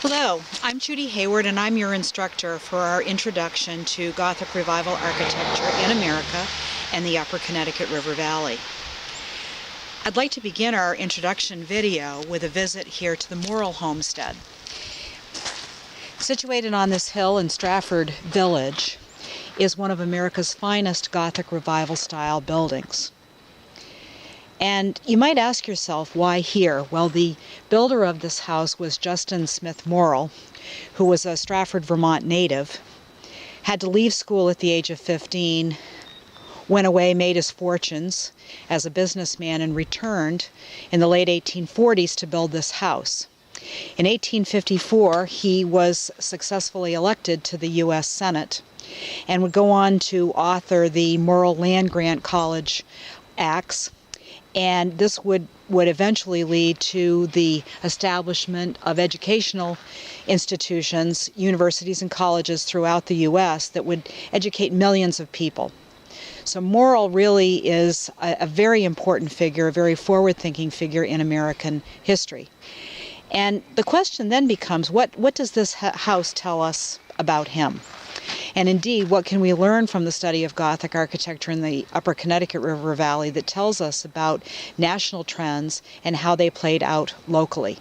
Hello, I'm Judy Hayward and I'm your instructor for our introduction to Gothic Revival architecture in America and the Upper Connecticut River Valley. I'd like to begin our introduction video with a visit here to the Morrill Homestead. Situated on this hill in Stratford Village is one of America's finest Gothic Revival style buildings. And you might ask yourself, why here? Well, the builder of this house was Justin Smith Morrill, who was a Stratford, Vermont native, had to leave school at the age of 15, went away, made his fortunes as a businessman, and returned in the late 1840s to build this house. In 1854, he was successfully elected to the U.S. Senate and would go on to author the Morrill Land Grant College Acts. And this would eventually lead to the establishment of educational institutions, universities and colleges throughout the U.S. that would educate millions of people. So Morrill really is a very important figure, a very forward-thinking figure in American history. And the question then becomes, what does this house tell us about him? And indeed, what can we learn from the study of Gothic architecture in the Upper Connecticut River Valley that tells us about national trends and how they played out locally?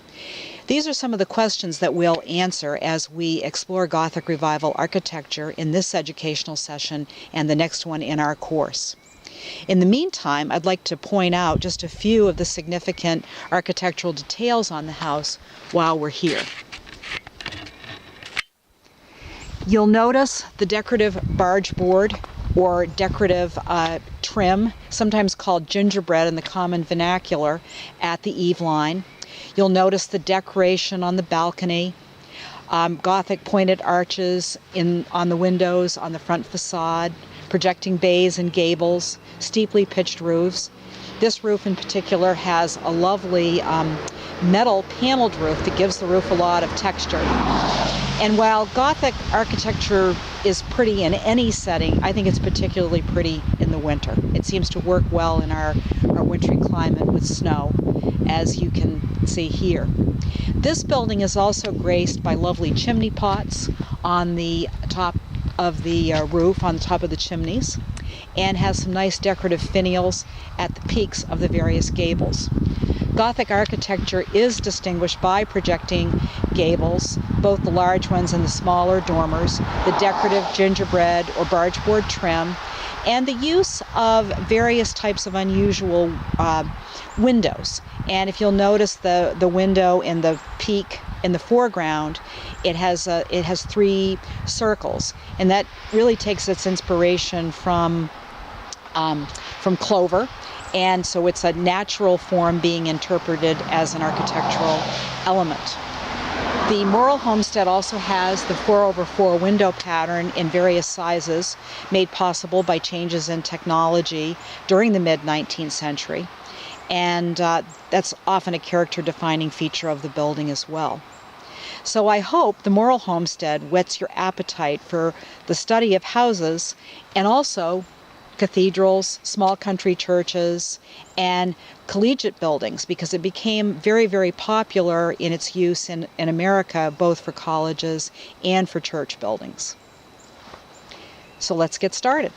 These are some of the questions that we'll answer as we explore Gothic Revival architecture in this educational session and the next one in our course. In the meantime, I'd like to point out just a few of the significant architectural details on the house while we're here. You'll notice the decorative barge board or decorative trim, sometimes called gingerbread in the common vernacular, at the eave line. You'll notice the decoration on the balcony, Gothic pointed arches on the windows, on the front facade, projecting bays and gables, steeply pitched roofs. This roof in particular has a lovely metal paneled roof that gives the roof a lot of texture. And while Gothic architecture is pretty in any setting, I think it's particularly pretty in the winter. It seems to work well in our wintry climate with snow, as you can see here. This building is also graced by lovely chimney pots on the top of the roof, on the top of the chimneys, and has some nice decorative finials at the peaks of the various gables. Gothic architecture is distinguished by projecting gables, both the large ones and the smaller dormers, the decorative gingerbread or bargeboard trim, and the use of various types of unusual windows. And if you'll notice the window in the peak in the foreground, it has three circles, and that really takes its inspiration from clover. And so it's a natural form being interpreted as an architectural element. The Morrill Homestead also has the 4/4 window pattern in various sizes, made possible by changes in technology during the mid-19th century. And that's often a character-defining feature of the building as well. So I hope the Morrill Homestead whets your appetite for the study of houses and also cathedrals, small country churches, and collegiate buildings, because it became very, very popular in its use in America, both for colleges and for church buildings. So let's get started.